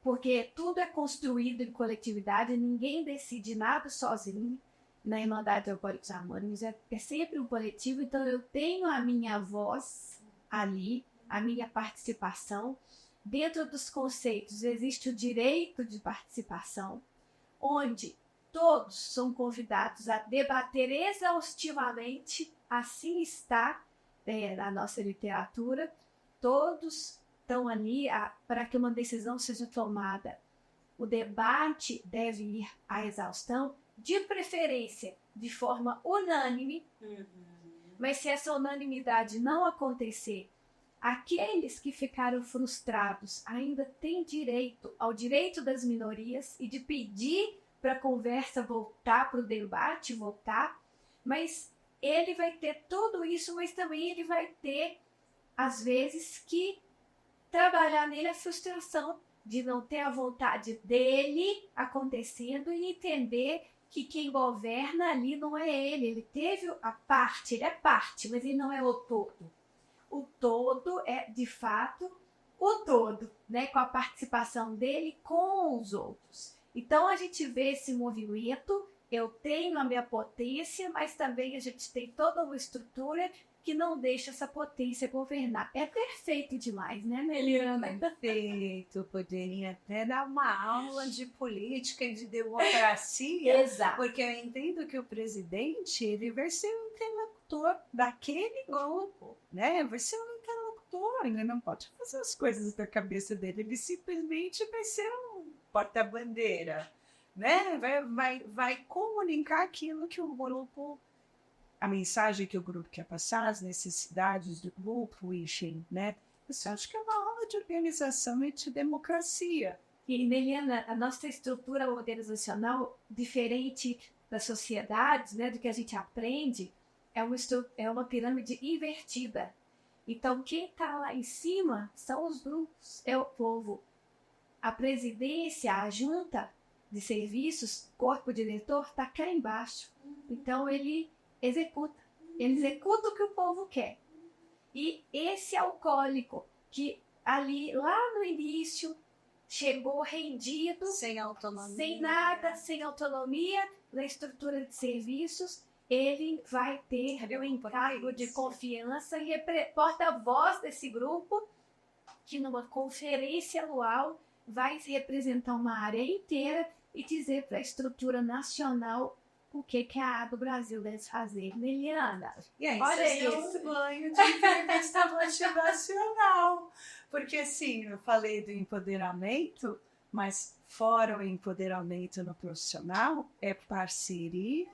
porque tudo é construído em coletividade, ninguém decide nada sozinho. Na Irmandade de Alcoólicos Anônimos é sempre um coletivo, então eu tenho a minha voz ali, a minha participação. Dentro dos conceitos existe o direito de participação, onde todos são convidados a debater exaustivamente, assim está na nossa literatura, todos estão ali para que uma decisão seja tomada. O debate deve ir à exaustão, de preferência de forma unânime, mas se essa unanimidade não acontecer, aqueles que ficaram frustrados ainda têm direito ao direito das minorias e de pedir para a conversa voltar, para o debate voltar, mas ele vai ter tudo isso, mas também ele vai ter, às vezes, que trabalhar nele a frustração de não ter a vontade dele acontecendo e entender que quem governa ali não é ele. Ele teve a parte, ele é parte, mas ele não é o todo. O todo é, de fato, o todo, né? Com a participação dele com os outros. Então, a gente vê esse movimento, eu tenho a minha potência, mas também a gente tem toda uma estrutura que não deixa essa potência governar. É perfeito demais, né, Meliana? Perfeito. Poderia até dar uma aula de política e de democracia. Exato. Porque eu entendo que o presidente ele vai ser um interlocutor daquele grupo, né? Vai ser um interlocutor, ele não pode fazer as coisas da cabeça dele, ele simplesmente vai ser um porta-bandeira, né? Vai comunicar aquilo que o grupo, a mensagem que o grupo quer passar, as necessidades do grupo, enfim, né? Isso acho que é uma aula de organização e de democracia. E, Meliana, a nossa estrutura organizacional, diferente das sociedades, né, do que a gente aprende, é uma pirâmide invertida. Então, quem está lá em cima são os grupos, é o povo. A presidência, a junta de serviços, corpo diretor, está cá embaixo. Então, ele executa o que o povo quer. E esse alcoólico que ali, lá no início, chegou rendido, sem autonomia, sem nada, sem autonomia na estrutura de serviços, ele vai ter o encargo de confiança e porta-voz desse grupo, que numa conferência anual vai representar uma área inteira e dizer para a estrutura nacional o que a do Brasil deve fazer. Meliana, e aí, olha isso. É um banho de entrevista motivacional. Porque assim, eu falei do empoderamento, mas fora o empoderamento no profissional, é parceria,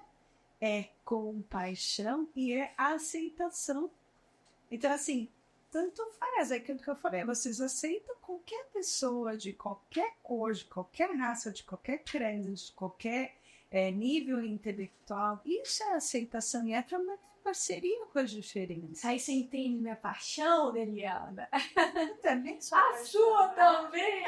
é compaixão e é aceitação. Então, assim, tanto faz, é aquilo que eu falei, vocês aceitam qualquer pessoa de qualquer cor, de qualquer raça, de qualquer credo, de qualquer nível intelectual. Isso é aceitação e é trabalhar em parceria com as diferentes. Aí você entende minha paixão, Eliana? Também sou a sua também!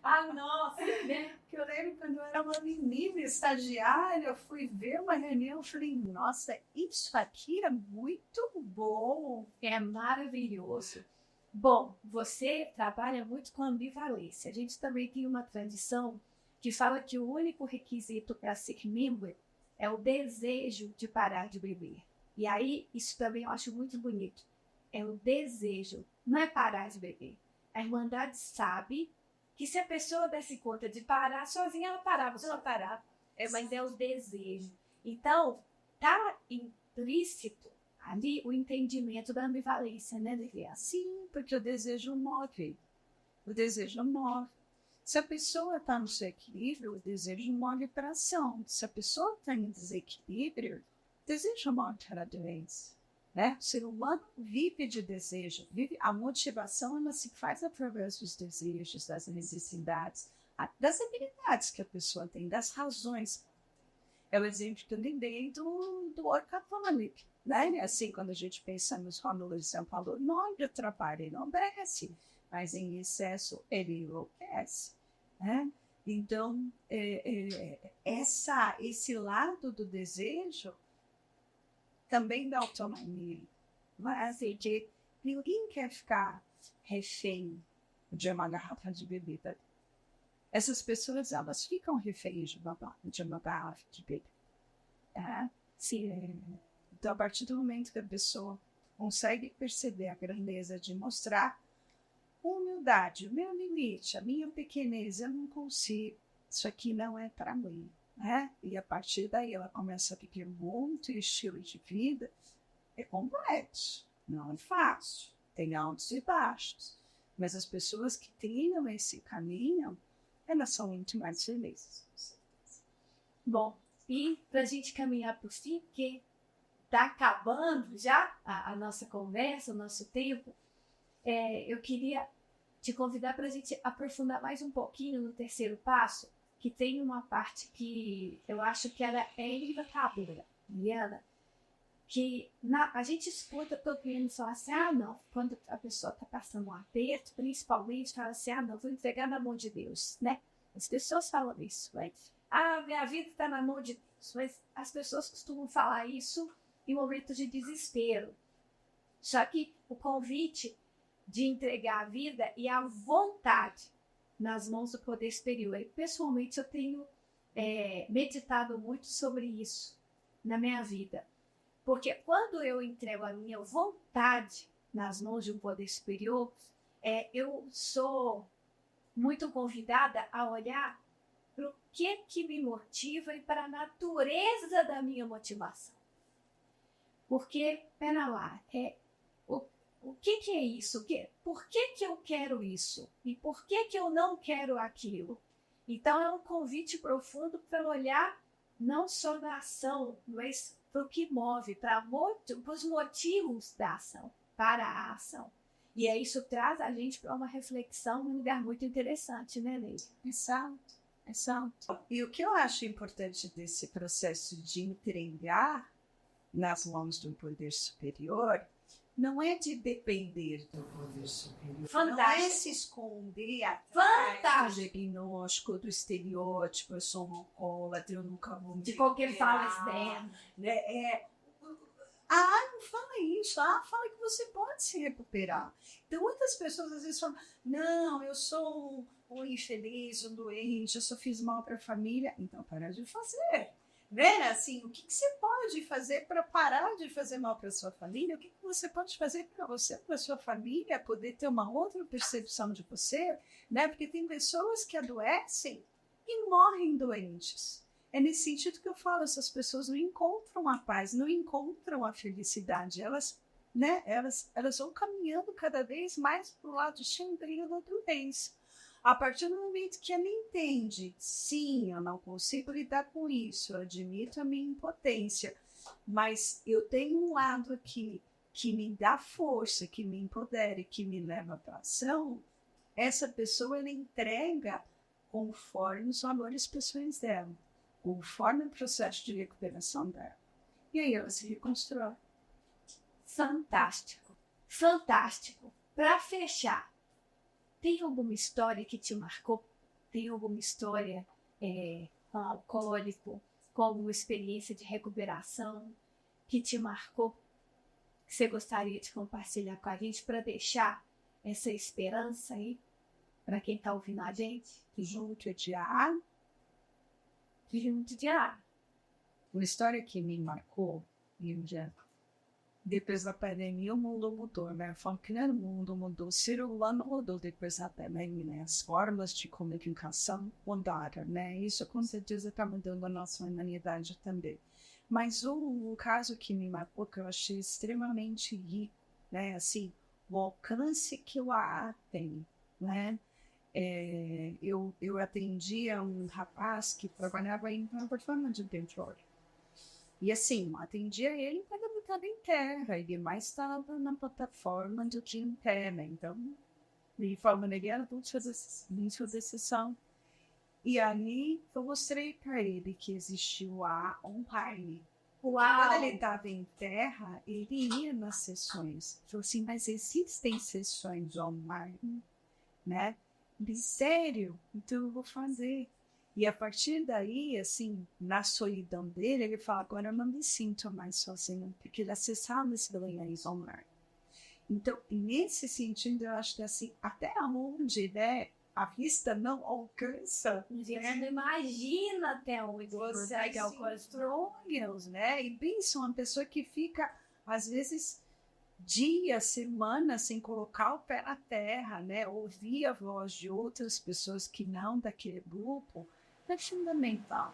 A nossa, né? Que eu lembro quando eu era uma menina estagiária, eu fui ver uma reunião e falei, nossa, isso aqui é muito bom. É maravilhoso. Bom, você trabalha muito com ambivalência. A gente também tem uma tradição que fala que o único requisito para ser membro é o desejo de parar de beber. E aí, isso também eu acho muito bonito. É o desejo, não é parar de beber. A Irmandade sabe que se a pessoa desse conta de parar sozinha, ela parava. Você não parar. mas é o desejo. Então, tá implícito ali o entendimento da ambivalência, né, Liliana? Sim, porque o desejo move. O desejo move. Se a pessoa está no seu equilíbrio, o desejo move para ação. Se a pessoa está em desequilíbrio, o desejo move para a doença. Né? O ser humano vive de desejo. A motivação ela se faz através dos desejos, das necessidades, das habilidades que a pessoa tem, das razões. É o exemplo que eu dei do workaholic. Né? Assim, quando a gente pensa nos Romulus e Paulo, não de trabalho, ele não obedece, mas em excesso ele enlouquece. Né? Então, esse lado do desejo também dá autonomia. Mas que ninguém quer ficar refém de uma garrafa de bebida. Essas pessoas, elas ficam reféns de uma garrafa de bebida. Sim. Então, a partir do momento que a pessoa consegue perceber a grandeza de mostrar humildade, o meu limite, a minha pequenez, eu não consigo, isso aqui não é para mim. Né? E a partir daí ela começa a viver muito estilo de vida. É complexo, não é fácil, tem altos e baixos. Mas as pessoas que trilham esse caminho, elas são muito mais felizes. Bom, e para a gente caminhar para o fim, porque está acabando já a nossa conversa, o nosso tempo, eu queria te convidar para a gente aprofundar mais um pouquinho no terceiro passo, que tem uma parte que eu acho que ela é irrevogável, Liana, que a gente escuta todo mundo falar assim, não, quando a pessoa está passando um aperto, principalmente, fala assim, não, vou entregar na mão de Deus, né? As pessoas falam isso, mas, minha vida está na mão de Deus, mas as pessoas costumam falar isso em momentos de desespero. Só que o convite de entregar a vida e a vontade nas mãos do poder superior. E, pessoalmente, eu tenho meditado muito sobre isso na minha vida. Porque quando eu entrego a minha vontade nas mãos de um poder superior, eu sou muito convidada a olhar para o que me motiva e para a natureza da minha motivação. Porque, pera lá, o que é isso? Por que eu quero isso? E por que eu não quero aquilo? Então, é um convite profundo para olhar não só da ação, mas para o que move, para os motivos da ação, para a ação. E isso traz a gente para uma reflexão num lugar muito interessante, né, Leila? Exato. E o que eu acho importante desse processo de entregar nas mãos do poder superior não é de depender do poder superior. Fantástico. Não é se esconder atrás do diagnóstico, do estereótipo, eu sou um alcoólatra, eu nunca vou me de qualquer fala externa. Né? Não fala isso. Fala que você pode se recuperar. Então, muitas pessoas às vezes falam, não, eu sou um infeliz, um doente, eu só fiz mal para a família. Então, para de fazer. Né? Assim, o que você pode fazer para parar de fazer mal para sua família? O que você pode fazer para você, para sua família, poder ter uma outra percepção de você? Né? Porque tem pessoas que adoecem e morrem doentes. É nesse sentido que eu falo, essas pessoas não encontram a paz, não encontram a felicidade. Elas vão caminhando cada vez mais para o lado sombrio da doença. A partir do momento que ela entende, sim, eu não consigo lidar com isso, eu admito a minha impotência, mas eu tenho um lado aqui que me dá força, que me empodera e que me leva para a ação, essa pessoa ela entrega conforme os valores pessoais dela, conforme o processo de recuperação dela. E aí ela se reconstrói. Fantástico. Fantástico. Para fechar, tem alguma história que te marcou? Tem alguma história com alcoólico, com alguma experiência de recuperação que te marcou? Que você gostaria de compartilhar com a gente para deixar essa esperança aí para quem está ouvindo a gente? Junto de ar. Junto de ar. Uma história que me marcou, Índia, Depois da pandemia, o mundo mudou, né? Eu falo que o mundo mudou, o ser humano mudou depois da pandemia, né? As formas de comunicação mudaram, né? Isso com certeza está mudando a nossa humanidade também. Mas o caso que me marcou, que eu achei extremamente rico, né? Assim, o alcance que o AA tem, né? Eu atendia um rapaz que trabalhava em uma plataforma de petróleo. E assim, atendia ele quando ele estava em terra, ele mais estava na plataforma do que em terra. Então, de forma negada, vamos fazer exceção. E ali eu mostrei para ele que existiu a online. Uau! Quando ele estava em terra, ele ia nas sessões. Falei assim, mas existem sessões online, né? De sério, então eu vou fazer. E a partir daí, assim, na solidão dele, ele fala, agora eu não me sinto mais sozinho, porque ele acessava esse reuniões online. Então, nesse sentido, eu acho que assim, até onde, né, a vista não alcança. A gente não imagina até onde Você consegue alcançar, né? E pensa, uma pessoa que fica, às vezes, dias, semanas sem colocar o pé na terra, né? Ouvir a voz de outras pessoas que não daquele grupo, é fundamental.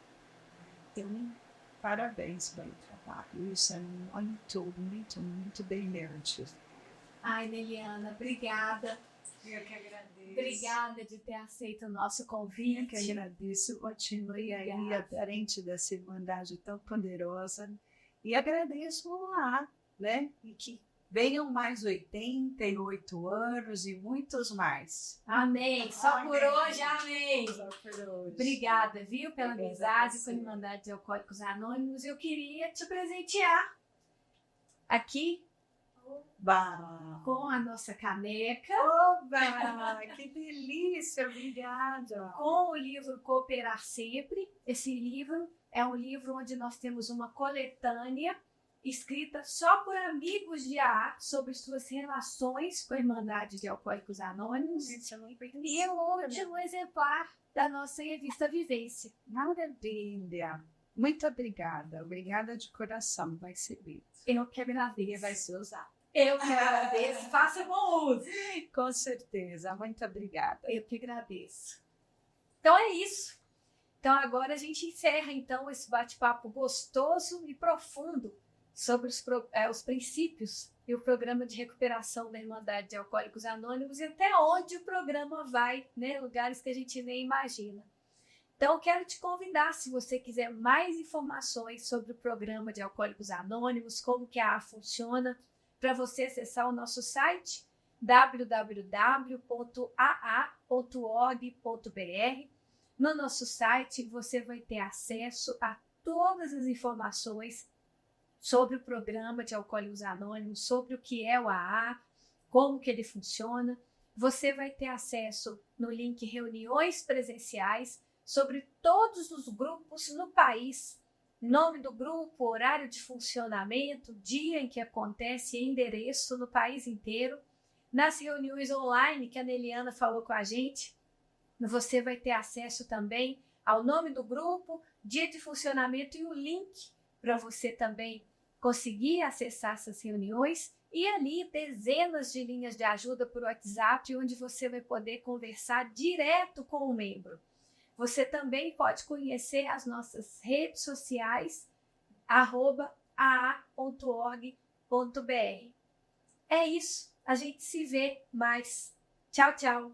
Então, parabéns pelo trabalho. Isso é muito bem merecido. Ai, Neliana, obrigada. Eu que agradeço. Obrigada de ter aceito o nosso convite. Eu que agradeço. Continue aí aderente dessa irmandade tão poderosa. E agradeço lá, né? E que venham mais 88 anos e muitos mais. Amém. Só por hoje, amém. Só por hoje. Obrigada, viu, pela amizade com a Irmandade de Alcoólicos Anônimos. Eu queria te presentear aqui com a nossa caneca. Oba! Que delícia! Obrigada! Com o livro Cooperar Sempre. Esse livro é um livro onde nós temos uma coletânea escrita só por amigos de AA sobre suas relações com a Irmandade de Alcoólicos Anônimos. E é o último exemplar da nossa revista Vivência. Maravilha! Muito obrigada. Obrigada de coração. Vai ser lido. Eu que agradeço. Vai ser usado. Eu que agradeço. Faça bom uso. Com certeza. Muito obrigada. Eu que agradeço. Então é isso. Então agora a gente encerra então esse bate-papo gostoso e profundo sobre os princípios e o programa de recuperação da Irmandade de Alcoólicos Anônimos e até onde o programa vai, né? Lugares que a gente nem imagina. Então, eu quero te convidar, se você quiser mais informações sobre o programa de Alcoólicos Anônimos, como que a AA funciona, para você acessar o nosso site www.aa.org.br. No nosso site, você vai ter acesso a todas as informações sobre o programa de Alcoólicos Anônimos, sobre o que é o AA, como que ele funciona. Você vai ter acesso no link Reuniões Presenciais sobre todos os grupos no país, nome do grupo, horário de funcionamento, dia em que acontece e endereço no país inteiro. Nas reuniões online que a Neliana falou com a gente, você vai ter acesso também ao nome do grupo, dia de funcionamento e o link para você também conseguir acessar essas reuniões. E ali dezenas de linhas de ajuda por WhatsApp, onde você vai poder conversar direto com o membro. Você também pode conhecer as nossas redes sociais, @aa.org.br. É isso, a gente se vê mais. Tchau, tchau!